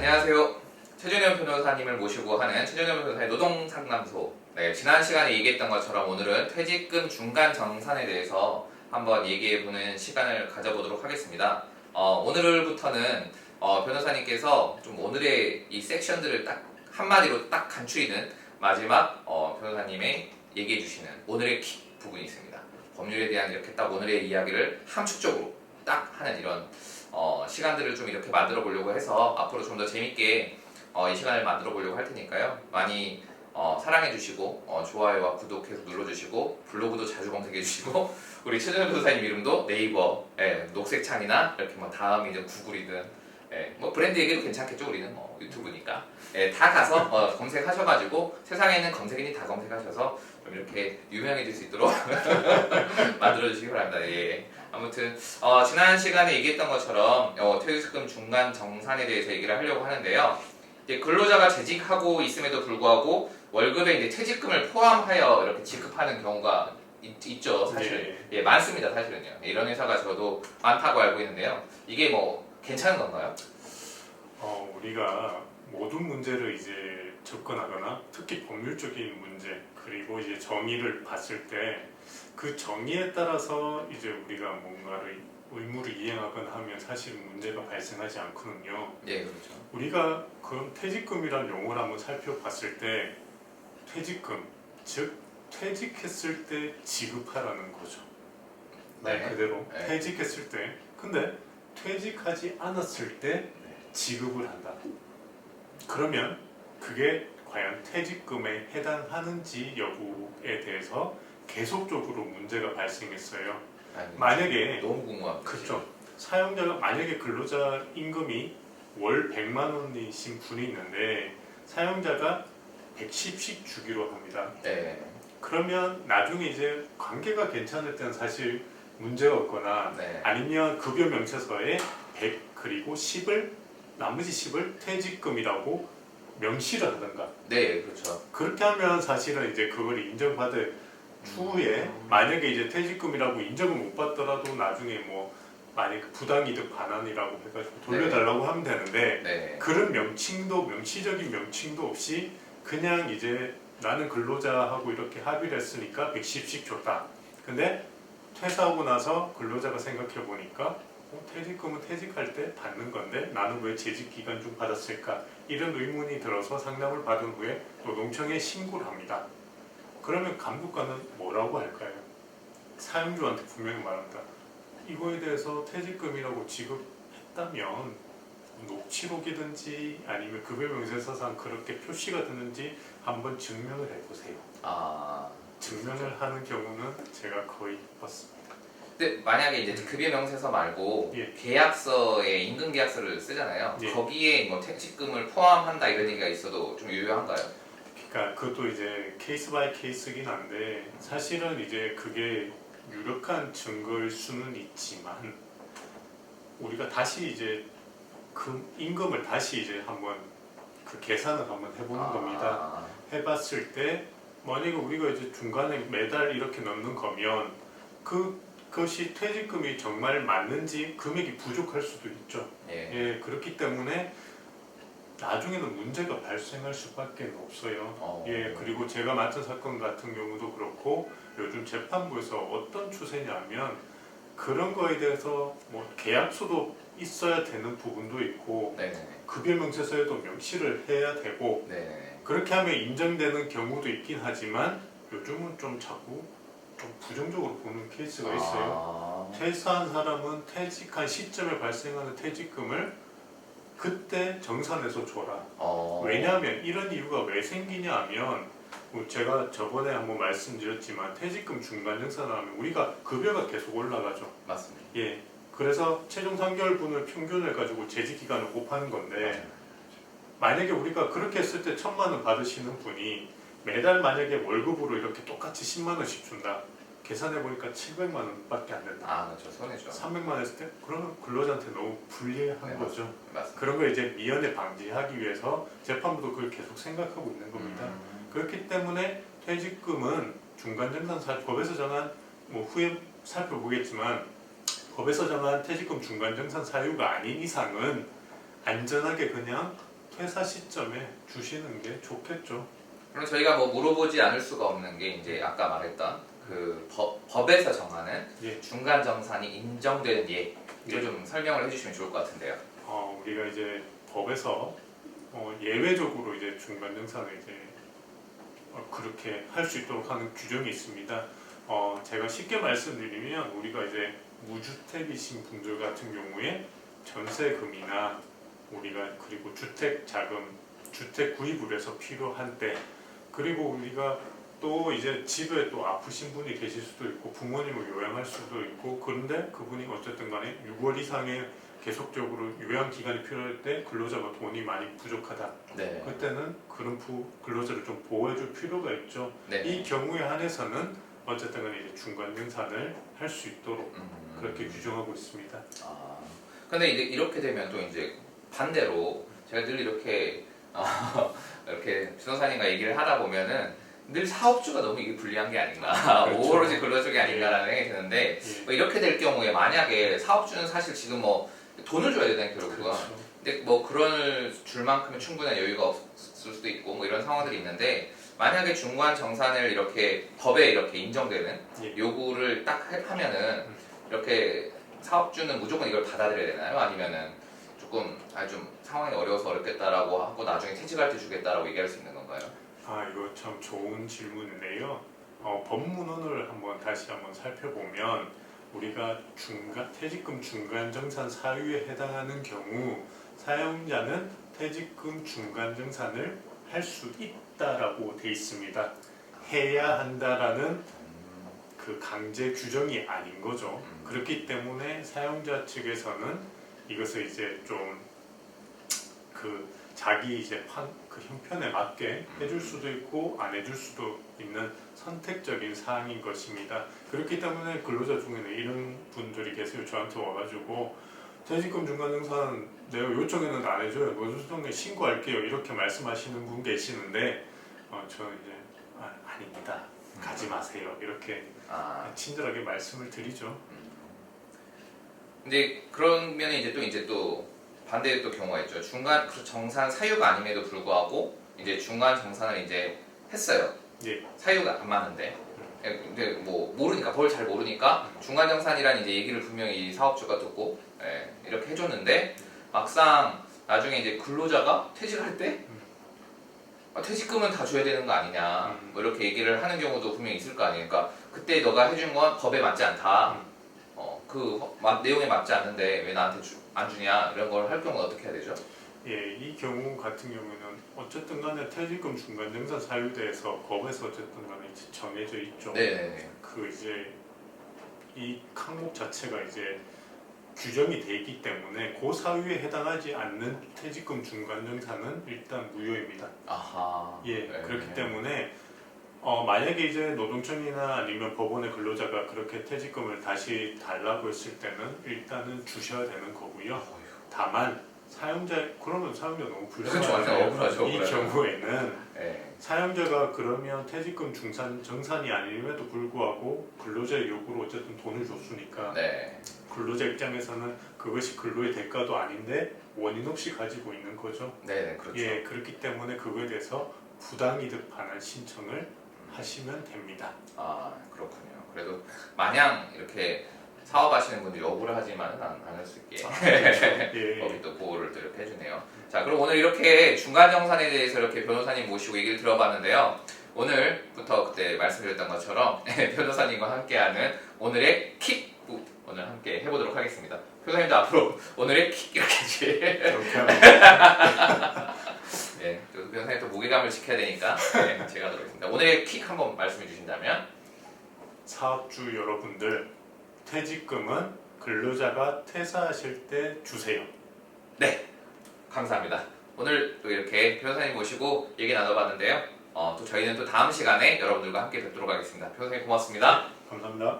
안녕하세요. 최준현 변호사님을 모시고 하는 최준현 변호사의 노동상담소. 네, 지난 시간에 얘기했던 것처럼 오늘은 퇴직금 중간 정산에 대해서 한번 얘기해보는 시간을 가져보도록 하겠습니다. 오늘부터는 변호사님께서 좀 오늘의 이 섹션들을 딱 한마디로 딱 간추리는 마지막 변호사님의 얘기해주시는 오늘의 킥 부분이 있습니다. 법률에 대한 이렇게 딱 오늘의 이야기를 함축적으로 딱 하는 이런 시간들을 좀 이렇게 만들어 보려고 해서 앞으로 좀 더 재밌게 이 시간을 만들어 보려고 할 테니까요. 많이 사랑해 주시고 좋아요와 구독해서 눌러주시고 블로그도 자주 검색해 주시고 우리 최준현 변호사님 이름도 네이버 녹색창이나 이렇게 뭐 다음이든 구글이든 뭐 브랜드 얘기도 괜찮겠죠. 우리는 뭐 유튜브니까 다 가서 검색하셔가지고 세상에 있는 검색인이 다 검색하셔서 좀 이렇게 유명해질 수 있도록 만들어 주시기 바랍니다. 예. 아무튼 지난 시간에 얘기했던 것처럼 퇴직금 중간 정산에 대해서 얘기를 하려고 하는데요. 이제 근로자가 재직하고 있음에도 불구하고 월급에 이제 퇴직금을 포함하여 이렇게 지급하는 경우가 있죠, 사실. 예, 많습니다, 사실은요. 이런 회사가 저도 많다고 알고 있는데요. 이게 뭐 괜찮은 건가요? 우리가 모든 문제를 이제 접근하거나 특히 법률적인 문제 그리고 이제 정의를 봤을 때 그 정의에 따라서 이제 우리가 뭔가를 의무를 이행하거나 하면 사실 문제가 발생하지 않거든요. 예, 그렇죠. 우리가 그럼 퇴직금이라는 용어를 한번 살펴봤을 때 퇴직금, 즉 퇴직했을 때 지급하라는 거죠. 말 그대로 퇴직했을 때. 근데 퇴직하지 않았을 때 지급을 한다. 그러면 그게 과연 퇴직금에 해당하는지 여부에 대해서 계속적으로 문제가 발생했어요. 만약에 너무 궁금합니다. 그렇죠. 사용자가 만약에 근로자 임금이 월 100만 원이신 분이 있는데 사용자가 110씩 주기로 합니다. 네. 그러면 나중에 이제 관계가 괜찮을 때는 사실 문제가 없거나 아니면 급여 명세서에 100 그리고 10을 나머지 10을 퇴직금이라고 명시를 하던가. 네, 그렇죠. 그렇게 하면 사실은 이제 그걸 인정받을 추후에 만약에 이제 퇴직금이라고 인정을 못 받더라도 나중에 뭐 만약 부당이득 반환이라고 해가지고 돌려달라고 하면 되는데 그런 명칭도 명시적인 명칭도 없이 그냥 이제 나는 근로자하고 이렇게 합의를 했으니까 110씩 줬다. 근데 퇴사하고 나서 근로자가 생각해 보니까 퇴직금은 퇴직할 때 받는 건데 나는 왜 재직 기간 중 받았을까? 이런 의문이 들어서 상담을 받은 후에 노동청에 신고를 합니다. 그러면 감독관은 뭐라고 할까요? 사용주한테 분명히 말합니다. 이거에 대해서 퇴직금이라고 지급했다면 녹취록이든지 아니면 급여명세서상 그렇게 표시가 되는지 한번 증명을 해보세요. 증명을 하는 경우는 제가 거의 못 봤습니다. 근데 만약에 이제 급여명세서 말고 계약서에 임금계약서를 쓰잖아요. 거기에 뭐 퇴직금을 포함한다 이런 얘기가 있어도 좀 유효한가요? 그러니까 그것도 이제 케이스 바이 케이스긴 한데 사실은 이제 그게 유력한 증거일 수는 있지만 우리가 다시 이제 그 임금을 다시 이제 한번 그 계산을 한번 해보는 겁니다. 해봤을 때 만약에 우리가 이제 중간에 매달 이렇게 넣는 거면 그것이 퇴직금이 정말 맞는지 금액이 부족할 수도 있죠. 그렇기 때문에 나중에는 문제가 발생할 수밖에 없어요. 그리고 제가 맡은 사건 같은 경우도 그렇고 요즘 재판부에서 어떤 추세냐면 그런 거에 대해서 뭐 계약서도 있어야 되는 부분도 있고 급여명세서에도 명시를 해야 되고 그렇게 하면 인정되는 경우도 있긴 하지만 요즘은 좀 자꾸 좀 부정적으로 보는 케이스가 있어요. 퇴사한 사람은 퇴직한 시점에 발생하는 퇴직금을 그때 정산해서 줘라. 왜냐하면 이런 이유가 왜 생기냐 하면 제가 저번에 한번 말씀드렸지만 퇴직금 중간 정산하면 우리가 급여가 계속 올라가죠. 맞습니다. 그래서 최종 3개월분을 평균을 가지고 재직기간을 곱하는 건데 만약에 우리가 그렇게 했을 때 1,000만 원 받으시는 분이 매달 만약에 월급으로 이렇게 똑같이 10만 원씩 준다. 계산해 보니까 700만 원밖에 안 된다. 그렇죠. 손해죠. 300만 원 했을 때 그러면 근로자한테 너무 불리한 거죠. 맞습니다. 그런 걸 이제 미연에 방지하기 위해서 재판부도 그걸 계속 생각하고 있는 겁니다. 그렇기 때문에 퇴직금은 중간정산 법에서 정한 뭐 후에 살펴보겠지만 법에서 정한 퇴직금 중간정산 사유가 아닌 이상은 안전하게 그냥 퇴사 시점에 주시는 게 좋겠죠. 그럼 저희가 뭐 물어보지 않을 수가 없는 게 이제 아까 말했던 그 법에서 정하는 예. 중간 정산이 인정되는 예를 예. 좀 설명을 해주시면 좋을 것 같은데요. 우리가 이제 법에서 예외적으로 이제 중간 정산을 이제 그렇게 할 수 있도록 하는 규정이 있습니다. 제가 쉽게 말씀드리면 우리가 이제 무주택이신 분들 같은 경우에 전세금이나 우리가 그리고 주택 자금, 주택 구입을 해서 필요한 때, 그리고 우리가 또 이제 집에 또 아프신 분이 계실 수도 있고 부모님을 요양할 수도 있고, 그런데 그분이 어쨌든 간에 6월 이상의 계속적으로 요양 기간이 필요할 때 근로자가 돈이 많이 부족하다. 네. 그때는 그런 근로자를 좀 보호해줄 필요가 있죠. 네. 이 경우에 한해서는 어쨌든 간에 이제 중간 정산을 할 수 있도록 그렇게 규정하고 있습니다. 근데 이제 이렇게 되면 또 이제 반대로 제가 늘 이렇게 이렇게 변호사님과 얘기를 하다 보면은 늘 사업주가 너무 이게 불리한 게 아닌가, 그렇죠. 오로지 근로자가 아닌가라는 생각이 드는데 예. 뭐 이렇게 될 경우에 만약에 사업주는 사실 지금 뭐 돈을 줘야 되잖아요 결국은. 그렇죠. 근데 뭐 그런 줄 만큼의 충분한 여유가 없을 수도 있고 뭐 이런 상황들이 있는데, 만약에 중간 정산을 이렇게 법에 이렇게 인정되는 예. 요구를 딱 하면은 이렇게 사업주는 무조건 이걸 받아들여야 되나요? 아니면은 조금 좀 상황이 어려워서 어렵겠다라고 하고 나중에 퇴직할 때 주겠다라고 얘기할 수 있는 건가요? 이거 참 좋은 질문인데요. 법문을 다시 한번 살펴보면 우리가 퇴직금 중간 정산 사유에 해당하는 경우 사용자는 퇴직금 중간 정산을 할 수 있다라고 돼 있습니다. 해야 한다라는 그 강제 규정이 아닌 거죠. 그렇기 때문에 사용자 측에서는 이것을 이제 좀 자기 이제 그 형편에 맞게 해줄 수도 있고 안 해줄 수도 있는 선택적인 사항인 것입니다. 그렇기 때문에 근로자 중에는 이런 분들이 계세요. 저한테 와가지고 퇴직금 중간정산 내가 요청했는데 안 해줘요. 노조청에 신고할게요. 이렇게 말씀하시는 분 계시는데 저는 이제 아닙니다. 가지 마세요. 이렇게 친절하게 말씀을 드리죠. 근데 그러면 이제 또 반대의 또 경우가 있죠. 중간 정산 사유가 아님에도 불구하고 이제 중간 정산을 이제 했어요. 예. 사유가 안 맞는데. 근데 뭐 모르니까, 법을 잘 모르니까 중간 정산이라는 이제 얘기를 분명히 이 사업주가 듣고 이렇게 해줬는데, 막상 나중에 이제 근로자가 퇴직할 때 퇴직금은 다 줘야 되는 거 아니냐 뭐 이렇게 얘기를 하는 경우도 분명히 있을 거 아니에요. 그러니까 그때 너가 해준 건 법에 맞지 않다. 그 내용에 맞지 않는데 왜 나한테 안 주냐, 이런 걸 할 경우는 어떻게 해야 되죠? 예, 이 경우 같은 경우에는 어쨌든 간에 퇴직금 중간 정산 사유에 대해서 법에서 어쨌든 간에 이제 정해져 있죠. 네. 이제 이 항목 자체가 이제 규정이 돼 있기 때문에 그 사유에 해당하지 않는 퇴직금 중간 정산은 일단 무효입니다. 아하. 예, 네. 그렇기 때문에 만약에 이제 노동청이나 아니면 법원의 근로자가 그렇게 퇴직금을 다시 달라고 했을 때는 일단은 주셔야 되는 거고요. 다만 그러면 사용자 너무 그렇죠, 불쌍하잖아요. 억울하죠. 이 경우에는 네. 사용자가 그러면 퇴직금 정산이 아님에도 불구하고 근로자의 요구로 어쨌든 돈을 줬으니까 네. 근로자 입장에서는 그것이 근로의 대가도 아닌데 원인 없이 가지고 있는 거죠. 네, 그렇죠. 예, 그렇기 때문에 그거에 대해서 부당이득 반환 신청을 하시면 됩니다. 그렇군요. 그래도 마냥 이렇게 사업하시는 분들이 억울하지만은 않을 수 있게 예. 법이 또 보호를 또 이렇게 해주네요. 자, 그럼 오늘 이렇게 중간 정산에 대해서 이렇게 변호사님 모시고 얘기를 들어봤는데요. 오늘부터 그때 말씀드렸던 것처럼 변호사님과 함께하는 오늘의 킥 오늘 함께 해보도록 하겠습니다. 변호사님도 앞으로 오늘의 킥 이렇게 네, 또 변호사님 또 무게감을 지켜야 되니까 제가 하도록 하겠습니다. 오늘의 킥 한번 말씀해 주신다면? 사업주 여러분들, 퇴직금은 근로자가 퇴사하실 때 주세요. 네, 감사합니다. 오늘 또 이렇게 변호사님 모시고 얘기 나눠봤는데요. 또 저희는 또 다음 시간에 여러분들과 함께 뵙도록 하겠습니다. 변호사님 고맙습니다. 감사합니다.